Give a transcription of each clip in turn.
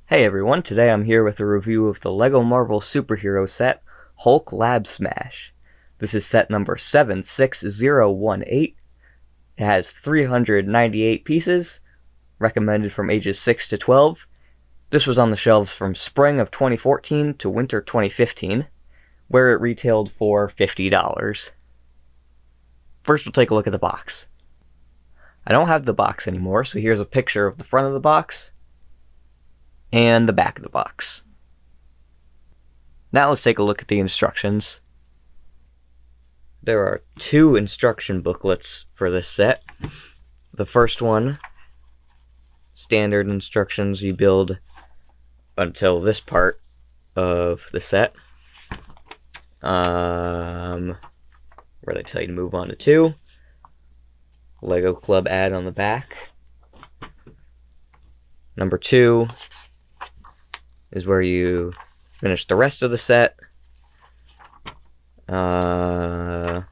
Hey everyone, today I'm here with a review of the LEGO Marvel superhero set, Hulk Lab Smash. This is set number 76018. It has 398 pieces, recommended from ages 6 to 12. This was on the shelves from spring of 2014 to winter 2015, where it retailed for $50. First we'll take a look at the box. I don't have the box anymore, so here's a picture of the front of the box and the back of the box. Now let's take a look at the instructions. There are two instruction booklets for this set. The first one, standard instructions, you build until this part of the set, where they tell you to move on to 2. Lego Club ad on the back. Number 2 is where you finish the rest of the set. Has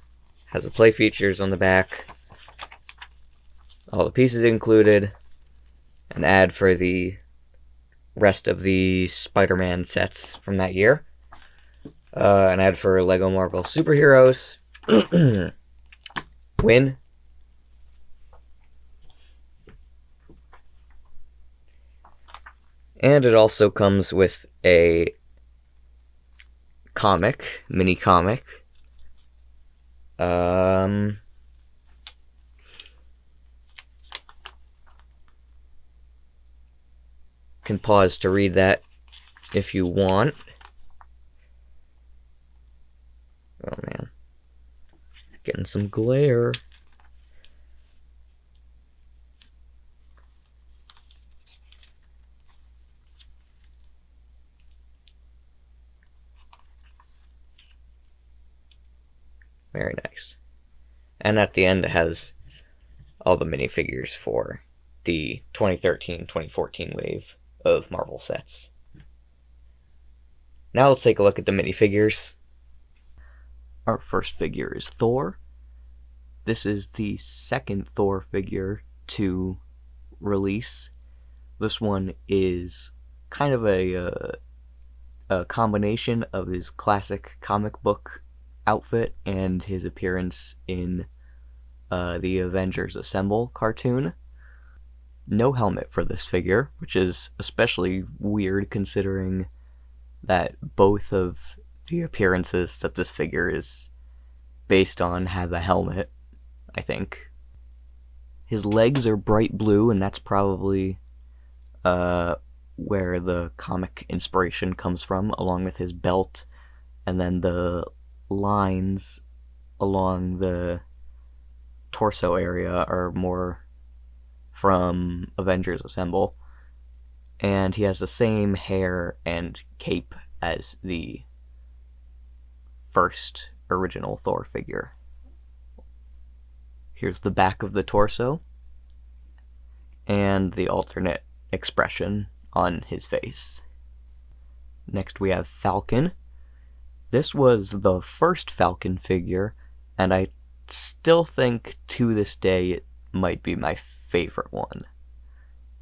the play features on the back, all the pieces included, an ad for the rest of the Spider-Man sets from that year, an ad for LEGO Marvel Superheroes, Win, and it also comes with a comic, mini comic. Can pause to read that if you want. Oh man, getting some glare. Very nice. And at the end it has all the minifigures for the 2013-2014 wave of Marvel sets. Now let's take a look at the minifigures. Our first figure is Thor. This is the second Thor figure to release. This one is kind of a combination of his classic comic book outfit and his appearance in the Avengers Assemble cartoon. No helmet for this figure, which is especially weird considering that both of the appearances that this figure is based on have a helmet, I think. His legs are bright blue, and that's probably where the comic inspiration comes from, along with his belt, and then the lines along the torso area are more from Avengers Assemble, and he has the same hair and cape as the first original Thor figure. Here's the back of the torso and the alternate expression on his face. Next we have Falcon. This was the first Falcon figure, and I still think to this day it might be my favorite one.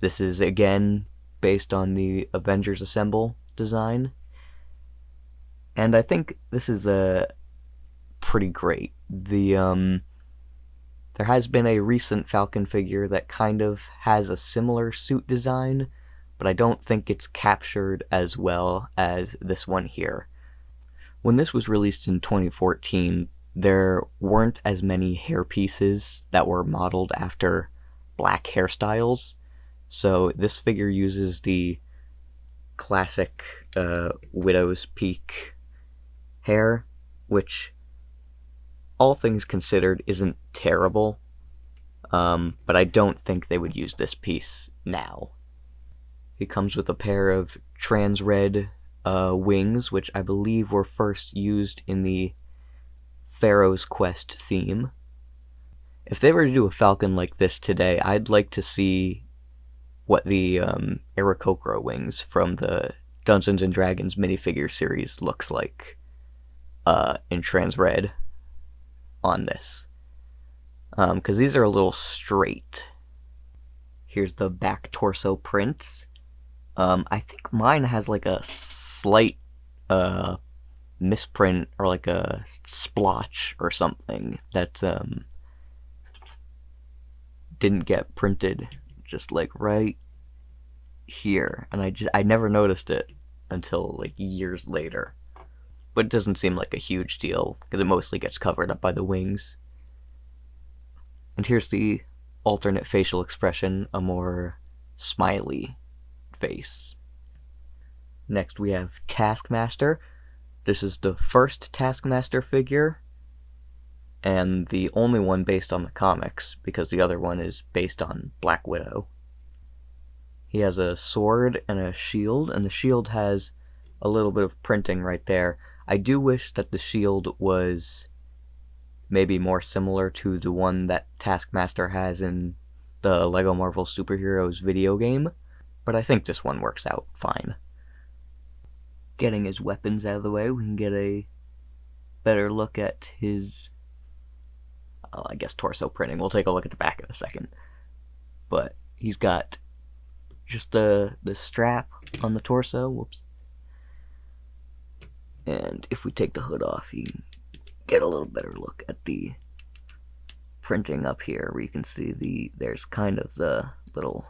This is again based on the Avengers Assemble design, and I think this is pretty great. There has been a recent Falcon figure that kind of has a similar suit design, but I don't think it's captured as well as this one here. When this was released in 2014, there weren't as many hair pieces that were modeled after black hairstyles, so this figure uses the classic widow's peak hair, which, all things considered, isn't terrible, but I don't think they would use this piece now. It comes with a pair of trans red wings, which I believe were first used in the Pharaoh's Quest theme. If they were to do a Falcon like this today, I'd like to see what the Aarakocra wings from the Dungeons & Dragons minifigure series looks like in trans red on this. Because these are a little straight. Here's the back torso prints. I think mine has like a slight misprint or like a splotch or something that didn't get printed, just like right here, and I never noticed it until like years later. But it doesn't seem like a huge deal because it mostly gets covered up by the wings. And here's the alternate facial expression, a more smiley face. Next we have Taskmaster. This is the first Taskmaster figure, and the only one based on the comics, because the other one is based on Black Widow. He has a sword and a shield, and the shield has a little bit of printing right there. I do wish that the shield was maybe more similar to the one that Taskmaster has in the LEGO Marvel Superheroes video game, but I think this one works out fine. Getting his weapons out of the way, we can get a better look at his, I guess, torso printing. We'll take a look at the back in a second. But he's got just the strap on the torso. Whoops. And if we take the hood off, you can get a little better look at the printing up here, where you can see there's kind of the little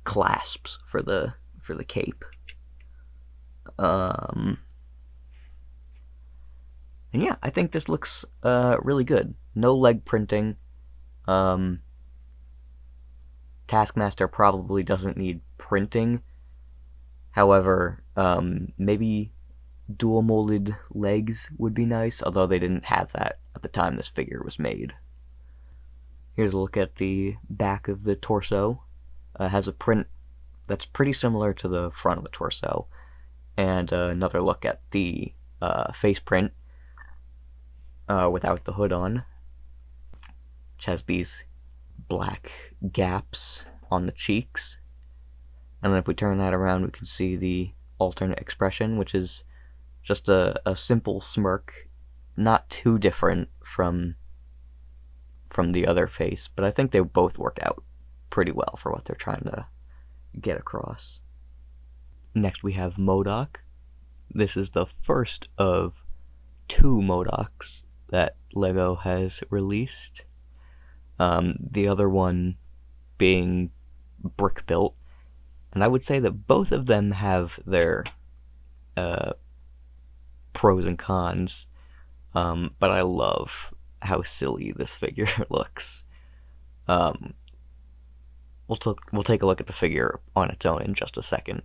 clasps for the cape. And yeah, I think this looks really good. No leg printing. Taskmaster probably doesn't need printing. However, maybe dual molded legs would be nice, although they didn't have that at the time this figure was made. Here's a look at the back of the torso. It has a print that's pretty similar to the front of the torso. And another look at the face print without the hood on, which has these black gaps on the cheeks. And then if we turn that around, we can see the alternate expression, which is just a simple smirk, not too different from the other face, but I think they both work out pretty well for what they're trying to get across. Next we have MODOK. This is the first of 2 MODOKs that LEGO has released. The other one being brick built. And I would say that both of them have their pros and cons. But I love how silly this figure looks. We'll take a look at the figure on its own in just a second.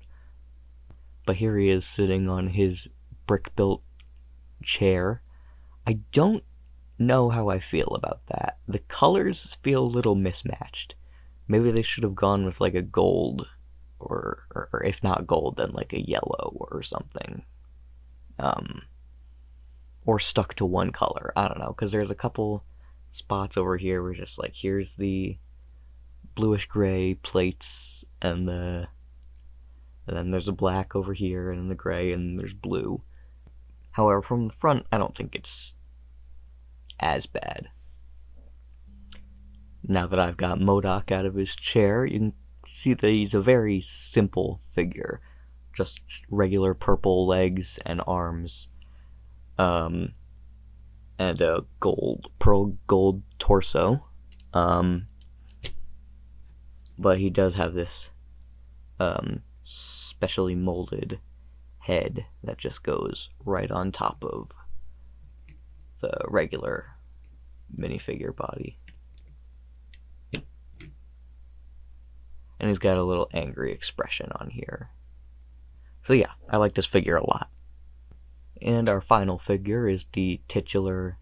But here he is sitting on his brick-built chair. I don't know how I feel about that. The colors feel a little mismatched. Maybe they should have gone with like a gold, or if not gold, then like a yellow or something. Or stuck to one color. I don't know, because there's a couple spots over here where just like, here's the bluish gray plates, and then there's a black over here, and the gray, and there's blue. However, from the front, I don't think it's as bad. Now that I've got MODOK out of his chair, you can see that he's a very simple figure. Just regular purple legs and arms. And a pearl gold torso. But he does have this specially molded head that just goes right on top of the regular minifigure body. And he's got a little angry expression on here. So yeah, I like this figure a lot. And our final figure is the titular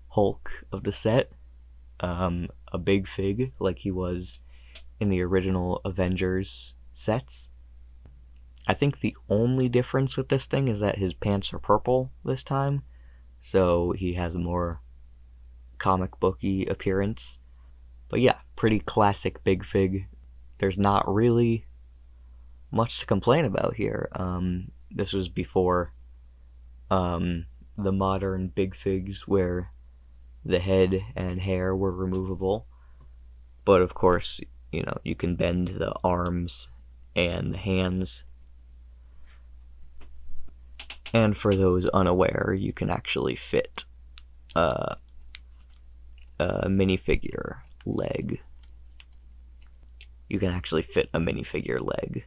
Hulk of the set. A big fig, like he was in the original Avengers sets. I think the only difference with this thing is that his pants are purple this time, so he has a more comic booky appearance. But yeah, pretty classic big fig. There's not really much to complain about here. This was before the modern big figs where the head and hair were removable. But of course, you know, you can bend the arms and the hands. And for those unaware, you can actually fit a minifigure leg. You can actually fit a minifigure leg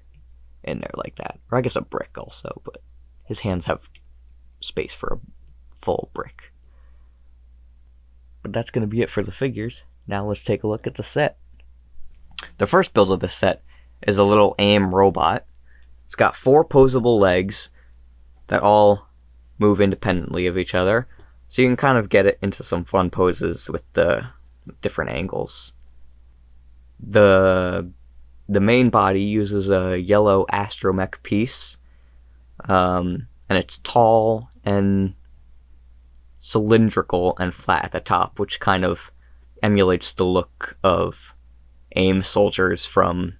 in there like that. Or I guess a brick also, but his hands have space for a full brick. But that's going to be it for the figures. Now let's take a look at the set. The first build of the set is a little AIM robot. It's got 4 posable legs that all move independently of each other, so you can kind of get it into some fun poses with the different angles. The main body uses a yellow astromech piece, and it's tall and cylindrical and flat at the top, which kind of emulates the look of AIM soldiers from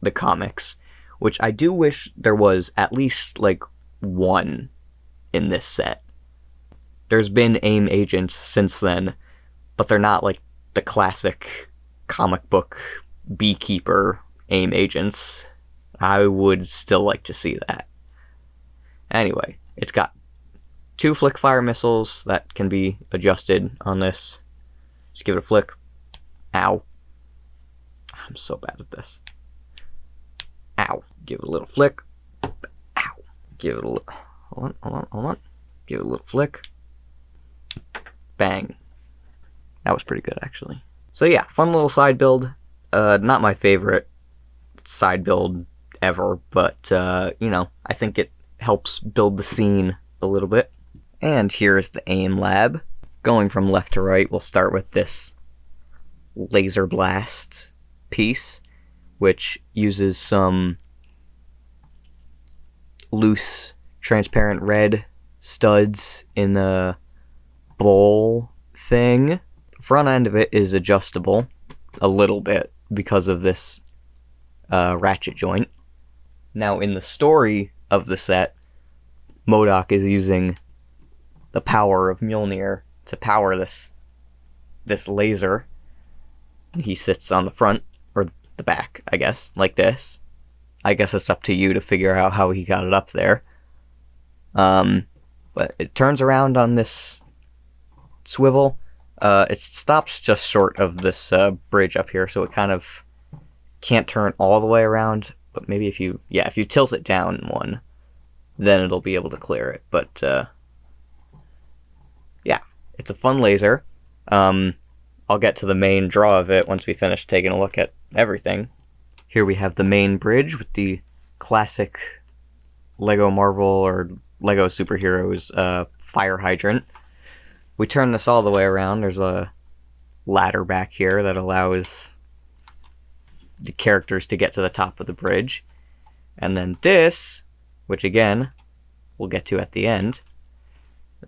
the comics, which I do wish there was at least like one in this set. There's been AIM agents since then, but they're not like the classic comic book beekeeper AIM agents. I would still like to see that. Anyway, it's got 2 flick fire missiles that can be adjusted on this. Just give it a flick. Ow. I'm so bad at this. Ow. Give it a little flick. Ow. Give it a little... Hold on. Give it a little flick. Bang. That was pretty good, actually. So yeah, fun little side build. Not my favorite side build ever, but, you know, I think it helps build the scene a little bit. And here is the AIM lab. Going from left to right, we'll start with this laser blast piece, which uses some loose transparent red studs in a bowl thing. The front end of it is adjustable a little bit because of this ratchet joint. Now, in the story of the set, MODOK is using the power of Mjolnir to power this laser. He sits on the front, or the back, I guess, like this. I guess it's up to you to figure out how he got it up there. But it turns around on this swivel. It stops just short of this bridge up here, so it kind of can't turn all the way around. But maybe if you tilt it down one, then it'll be able to clear it. But yeah, it's a fun laser. I'll get to the main draw of it once we finish taking a look at everything. Here we have the main bridge with the classic Lego Marvel or Lego Superheroes fire hydrant. We turn this all the way around. There's a ladder back here that allows the characters to get to the top of the bridge. And then this, which again, we'll get to at the end.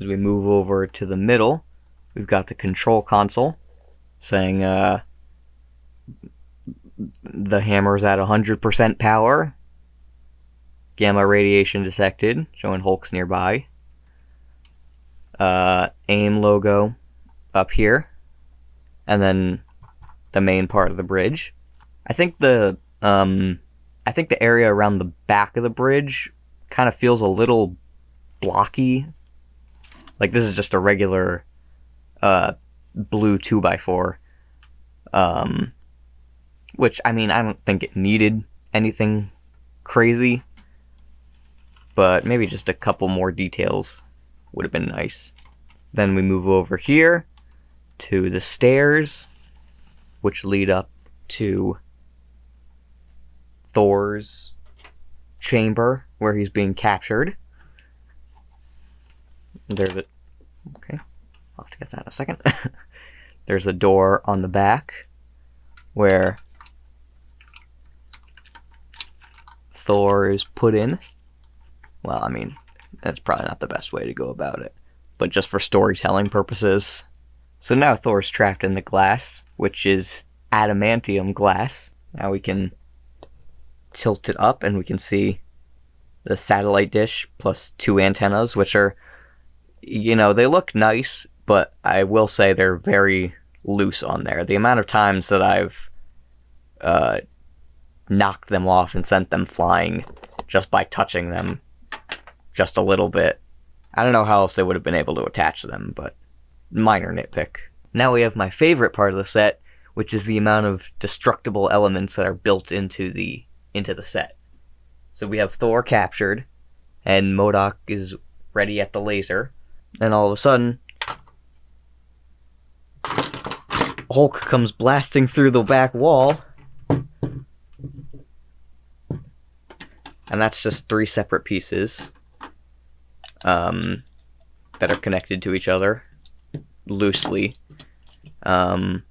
As we move over to the middle, we've got the control console saying the hammer's at 100% power. Gamma radiation detected, showing Hulk's nearby. AIM logo up here. And then the main part of the bridge. I think the area around the back of the bridge kind of feels a little blocky. Like this is just a regular blue 2x4. Which, I mean, I don't think it needed anything crazy. But maybe just a couple more details would have been nice. Then we move over here to the stairs, which lead up to Thor's chamber where he's being captured. There's a... Okay, I'll have to get that in a second. There's a door on the back where Thor is put in. Well, I mean, that's probably not the best way to go about it, but just for storytelling purposes. So now Thor's trapped in the glass, which is adamantium glass. Now we can tilt it up and we can see the satellite dish plus 2 antennas, which are, you know, they look nice, but I will say they're very loose on there. The amount of times that I've knocked them off and sent them flying just by touching them just a little bit. I don't know how else they would have been able to attach them, but minor nitpick. Now we have my favorite part of the set, which is the amount of destructible elements that are built into the set. So we have Thor captured, and MODOK is ready at the laser, and all of a sudden, Hulk comes blasting through the back wall, and that's just 3 separate pieces that are connected to each other loosely on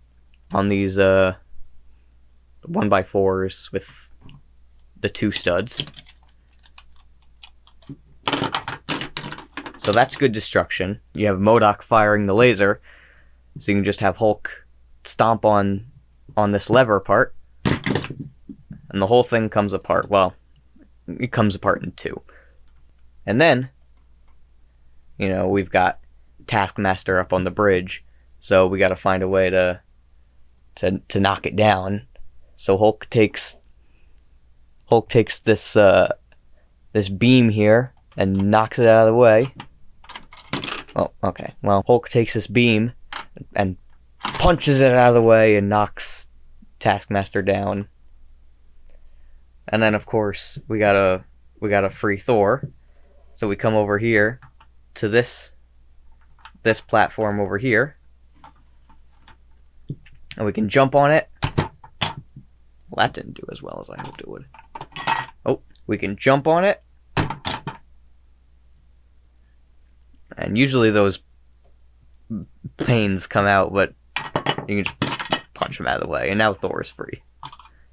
these 1x4s with the 2 studs. So that's good destruction. You have MODOK firing the laser, so you can just have Hulk stomp on this lever part, and the whole thing comes apart. Well, it comes apart in 2. And then, we've got Taskmaster up on the bridge, so we gotta find a way to knock it down. So Hulk takes this beam here and knocks it out of the way. Oh, okay. Well, Hulk takes this beam and punches it out of the way and knocks Taskmaster down. And then, of course, we gotta free Thor. So we come over here to this platform over here, and we can jump on it. Well, that didn't do as well as I hoped it would. Oh, we can jump on it. And usually those panes come out, but you can just punch them out of the way. And now Thor is free.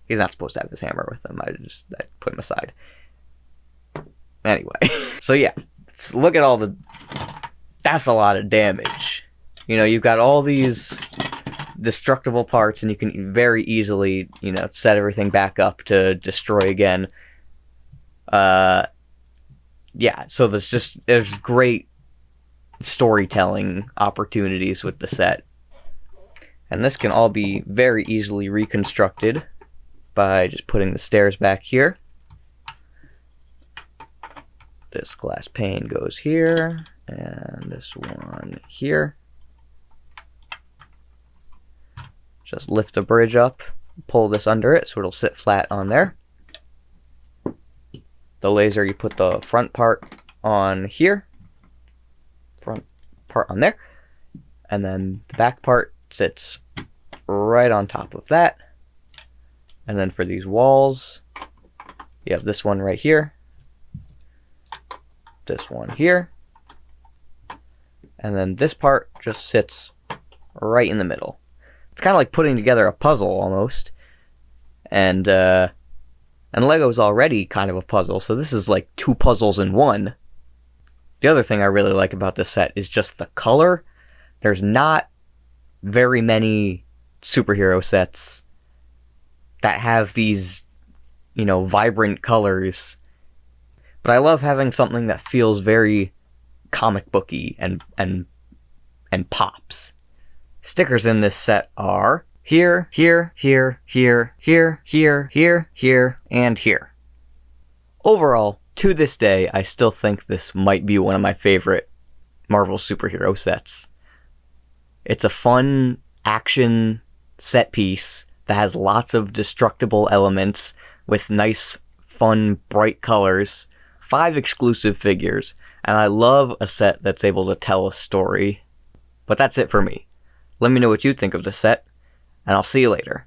He's not supposed to have his hammer with him. I put him aside. Anyway, so yeah, look at all that's a lot of damage. You've got all these destructible parts, and you can very easily, set everything back up to destroy again. Yeah, so there's great storytelling opportunities with the set. And this can all be very easily reconstructed by just putting the stairs back here. This glass pane goes here, and this one here. Just lift the bridge up, pull this under it so it'll sit flat on there. The laser, you put the front part on here, front part on there, and then the back part sits right on top of that. And then for these walls, you have this one right here, this one here, and then this part just sits right in the middle. It's kind of like putting together a puzzle almost, and Lego's already kind of a puzzle, so this is like 2 puzzles in one. The other thing I really like about this set is just the color. There's not very many superhero sets that have these, vibrant colors. But I love having something that feels very comic booky and pops. Stickers in this set are here, here, here, here, here, here, here, here, and here. Overall, to this day, I still think this might be one of my favorite Marvel superhero sets. It's a fun action set piece that has lots of destructible elements with nice, fun, bright colors, 5 exclusive figures, and I love a set that's able to tell a story. But that's it for me. Let me know what you think of the set, and I'll see you later.